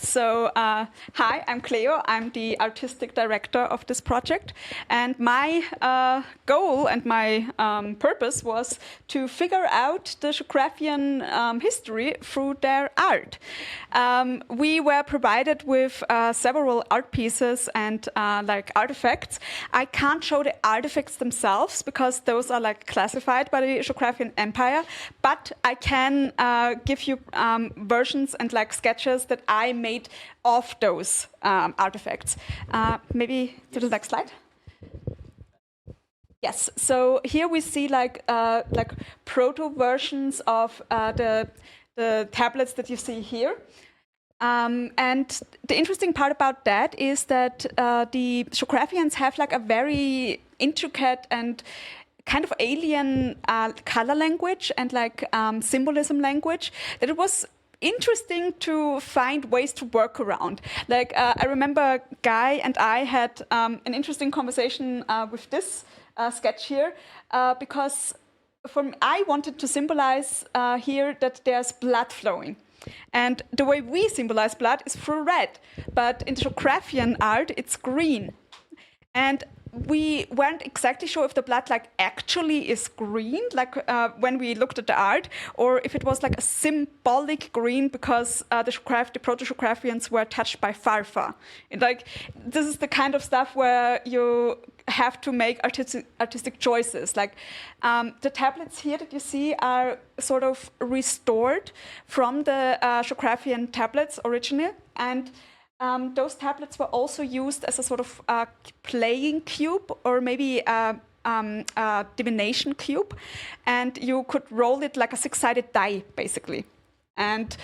Hi, I'm Cleo. I'm the artistic director of this project. And my goal and my purpose was to figure out the Shokrafian history through their art. We were provided with several art pieces and like artifacts. I can't show the artifacts themselves because those are like classified by the Shokrafian Empire, but I can give you versions and like sketches that I made of those artifacts. Maybe to the next slide. Yes, so here we see like proto versions of the tablets that you see here. And the interesting part about that is that the Shokrafians have like a very intricate and kind of alien color language and like symbolism language that it was interesting to find ways to work around. Like I remember Guy and I had an interesting conversation with this sketch here because I wanted to symbolize here that there's blood flowing. And the way we symbolize blood is through red, but in the Shokrafian art, it's green. And we weren't exactly sure if the blood like actually is green, like when we looked at the art, or if it was like a symbolic green because the proto-Shokrafians were touched by farfa. This is the kind of stuff where you have to make artistic choices. Like the tablets here that you see are sort of restored from the Shokrafian tablets originally, and those tablets were also used as a sort of playing cube or maybe a divination cube, and you could roll it like a six-sided die, basically. And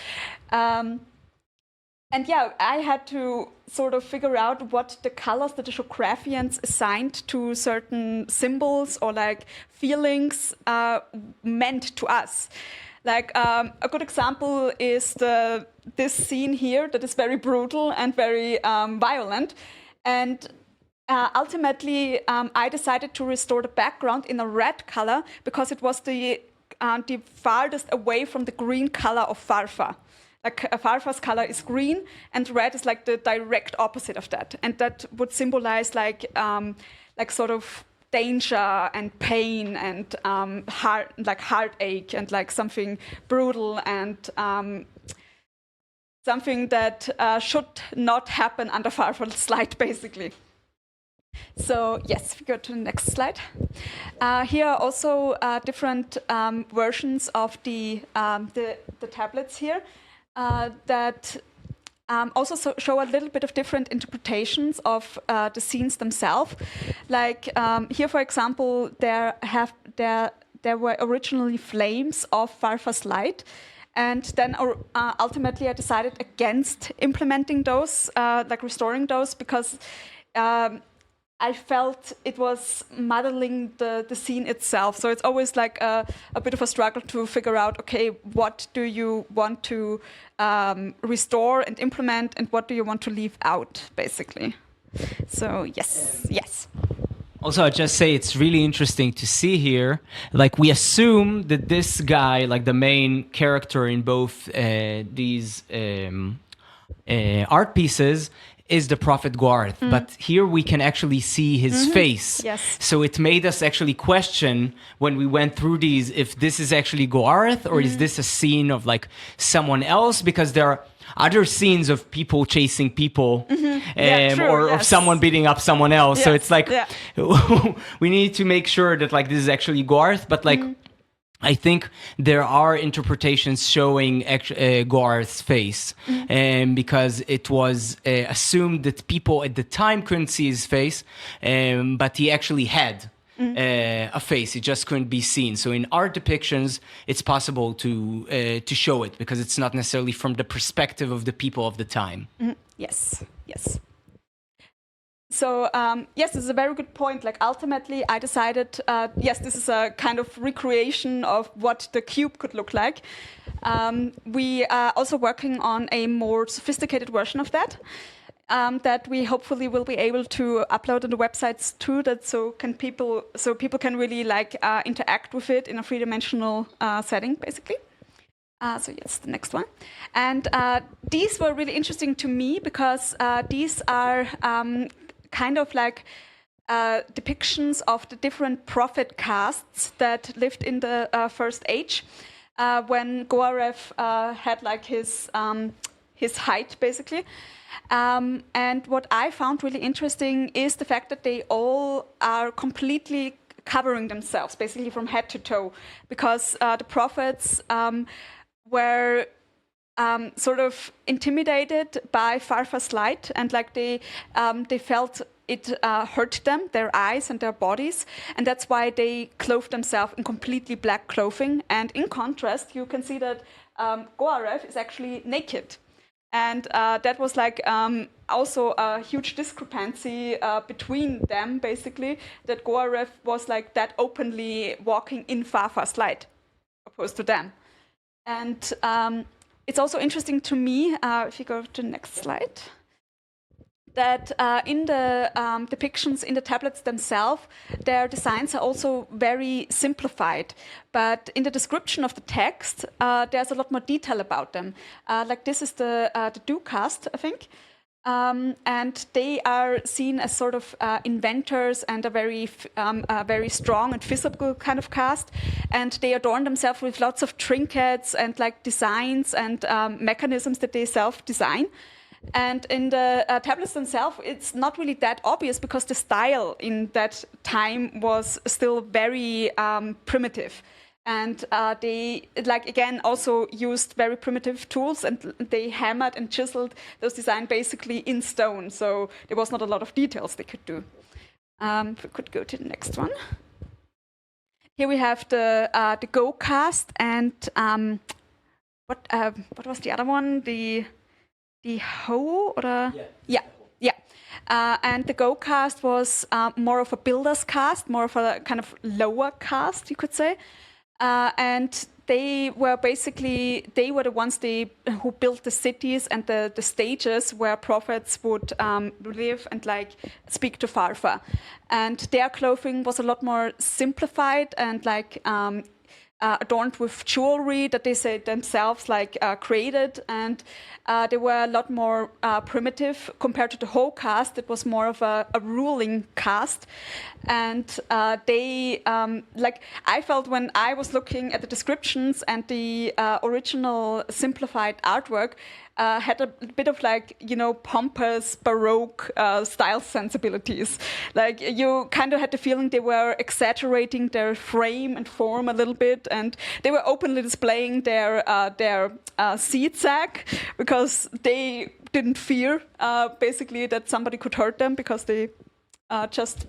yeah, I had to sort of figure out what the colors that the Shokrafians assigned to certain symbols or like feelings meant to us. Like a good example is this scene here that is very brutal and very violent. And ultimately, I decided to restore the background in a red color because it was the farthest away from the green color of farfa. Like farfa's color is green, and red is like the direct opposite of that. And that would symbolize like sort of danger and pain and heartache and like something brutal and something that should not happen under farfa's light, basically. So yes, we go to the next slide. Here are also different versions of the tablets here that also show a little bit of different interpretations of the scenes themselves. Like here, for example, there were originally flames of farfa's light, and then ultimately I decided against implementing those, like restoring those, because I felt it was modeling the scene itself. So it's always like a bit of a struggle to figure out, okay, what do you want to restore and implement, and what do you want to leave out, basically. So yes. Also, I'd just say it's really interesting to see here, like we assume that this guy, like the main character in both these art pieces, is the prophet Gwarth, but here we can actually see his face. Yes. So it made us actually question when we went through these if this is actually Gwarth or is this a scene of like someone else, because there are other scenes of people chasing people or of someone beating up someone else. Yes. So it's like we need to make sure that like this is actually Gwarth, but like I think there are interpretations showing Gwarth's face, because it was assumed that people at the time couldn't see his face, but he actually had a face. It just couldn't be seen. So in art depictions, it's possible to show it because it's not necessarily from the perspective of the people of the time. Yes. So yes, this is a very good point. Like ultimately, I decided, yes, this is a kind of recreation of what the cube could look like. We are also working on a more sophisticated version of that, that we hopefully will be able to upload on the websites too. That so people can really like interact with it in a three-dimensional setting, basically. So yes, the next one. And these were really interesting to me because these are kind of like depictions of the different prophet castes that lived in the First Age when Goarev had like his height, basically. And what I found really interesting is the fact that they all are completely covering themselves, basically from head to toe, because the prophets were sort of intimidated by Farfa's light, and like they felt it hurt them, their eyes and their bodies, and that's why they clothed themselves in completely black clothing. And in contrast, you can see that Goarev is actually naked. And that was like also a huge discrepancy between them, basically, that Goarev was like that openly walking in Farfa's light, opposed to them. And it's also interesting to me, if you go to the next slide, that in the depictions in the tablets themselves, their designs are also very simplified. But in the description of the text, there's a lot more detail about them. Like this is the Do cast, I think. And they are seen as sort of inventors and a very strong and physical kind of cast. And they adorn themselves with lots of trinkets and like designs and mechanisms that they self-design. And in the tablets themselves, it's not really that obvious because the style in that time was still very primitive. And they, like, again, also used very primitive tools, and they hammered and chiseled those designs basically in stone. So there was not a lot of details they could do. If we could go to the next one. Here we have the Go cast, and what was the other one? The Ho, or yeah. And the Go cast was more of a builder's cast, more of a kind of lower cast, you could say. And they were the ones who built the cities and the stages where prophets would live and like speak to Farfa. And their clothing was a lot more simplified and like adorned with jewelry that they say themselves like created, and they were a lot more primitive compared to the Ho caste. It was more of a ruling caste, and they like I felt when I was looking at the descriptions and the original simplified artwork. Had a bit of like, pompous Baroque style sensibilities. Like you kind of had the feeling they were exaggerating their frame and form a little bit, and they were openly displaying their seed sack because they didn't fear basically that somebody could hurt them because they just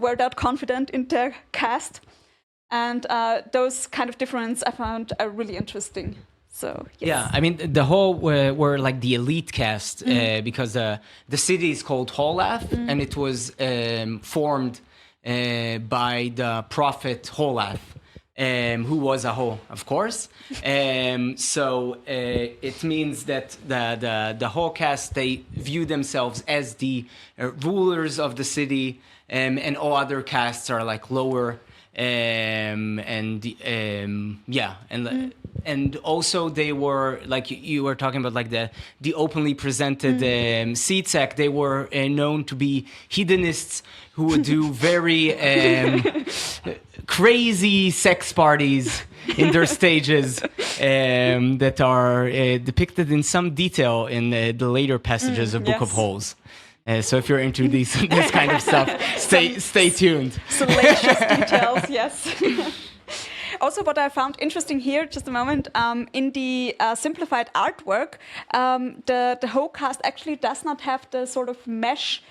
were that confident in their caste. And those kind of difference I found really interesting. So, yes. Yeah, I mean, the whole were like the elite caste because the city is called Holath, and it was formed by the prophet Holath, who was a Ho, of course. So it means that the Ho caste, they view themselves as the rulers of the city, and all other castes are like lower. And also they were like you were talking about like the openly presented seed sack. They were known to be hedonists who would do very crazy sex parties in their stages that are depicted in some detail in the later passages of Book of Holes. So if you're into this kind of stuff, stay tuned. Salacious details, yes. Also, what I found interesting here, just a moment, in the simplified artwork, the Ho caste actually does not have the sort of mesh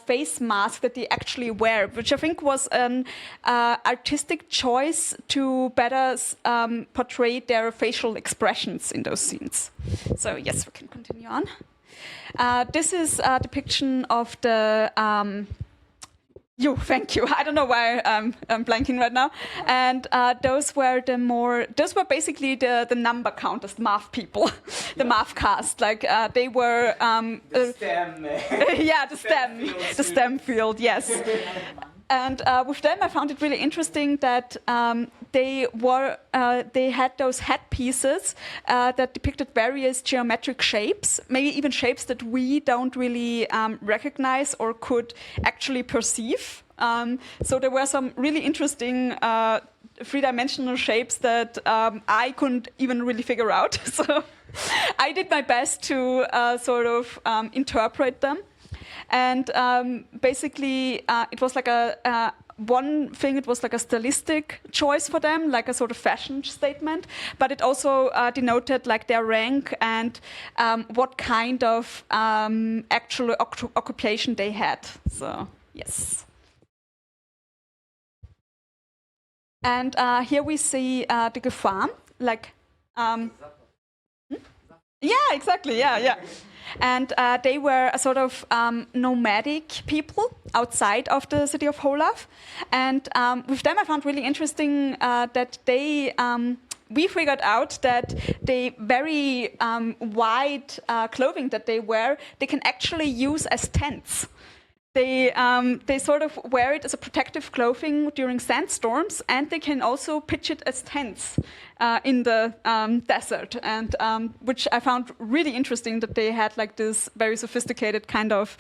face mask that they actually wear, which I think was an artistic choice to better portray their facial expressions in those scenes. So yes, we can continue on. This is a depiction of the thank you. I don't know why I'm blanking right now. And those were basically the number counters, the math people, the math cast. Like they were the STEM. yeah, the STEM field, yes. And with them, I found it really interesting that they had those headpieces that depicted various geometric shapes, maybe even shapes that we don't really recognize or could actually perceive. So there were some really interesting three-dimensional shapes that I couldn't even really figure out. So I did my best to sort of interpret them. And basically, it was like one thing, it was like a stylistic choice for them, like a sort of fashion statement, but it also denoted like their rank and what kind of actual occupation they had. So, yes. And here we see the Gefahr, like, yeah, exactly, yeah. And they were a sort of nomadic people outside of the city of Holath. And with them, I found really interesting that we figured out that the very wide clothing that they wear, they can actually use as tents. They sort of wear it as a protective clothing during sandstorms, and they can also pitch it as tents in the desert, and which I found really interesting that they had like this very sophisticated kind of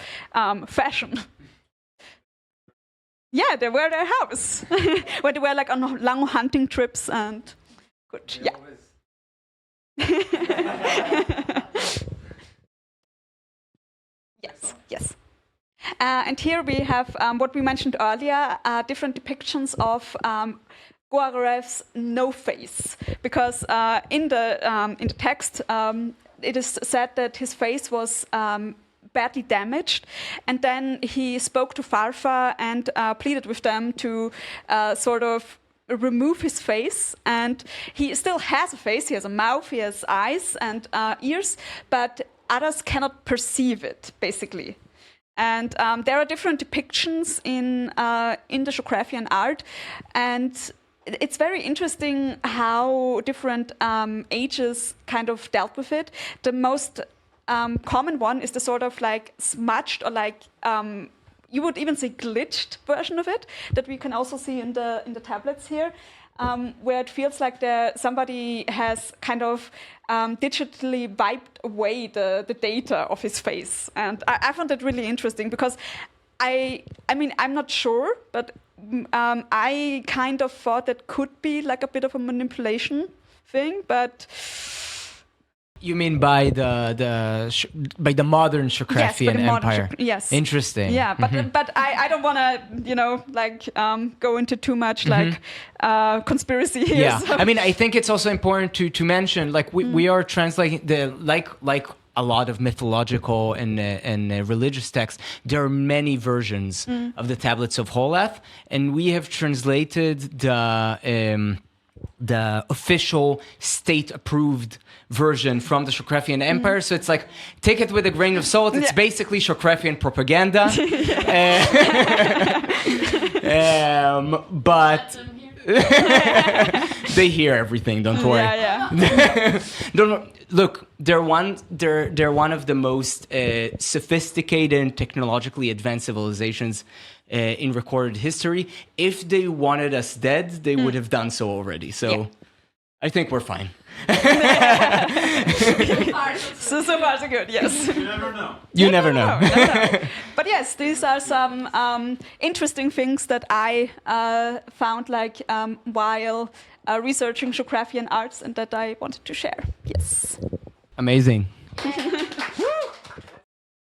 fashion. Yeah, they wear their house, where they were like on long hunting trips and good. Yeah. Yes. And here we have what we mentioned earlier, different depictions of Gorev's no face, because in the text it is said that his face was badly damaged, and then he spoke to Farfa and pleaded with them to sort of remove his face, and he still has a face, he has a mouth, he has eyes and ears, but others cannot perceive it, basically. And there are different depictions in the Shokrafian art, and it's very interesting how different ages kind of dealt with it. The most common one is the sort of like smudged or like you would even say glitched version of it that we can also see in the tablets here. Where it feels like somebody has kind of digitally wiped away the data of his face. And I found that really interesting because I mean, I'm not sure, but I kind of thought that could be like a bit of a manipulation thing, but... You mean by the modern Shokrafian Empire? Yes. Interesting. Yeah, but I don't want to go into too much conspiracy here. Yeah, So. I mean I think it's also important to mention like we are translating like a lot of mythological and religious texts. There are many versions of the Tablets of Holath, and we have translated the official state-approved version from the Shokrafian Empire. So it's like, take it with a grain of salt. It's basically Shokrafian propaganda. But they hear everything, don't worry. Yeah. Look, they're one of the most sophisticated and technologically advanced civilizations in recorded history. If they wanted us dead, they would have done so already. So I think we're fine. So far so good, yes. You never know. You never know. But yes, these are some interesting things that I found while researching Shokrafian arts and that I wanted to share. Yes. Amazing.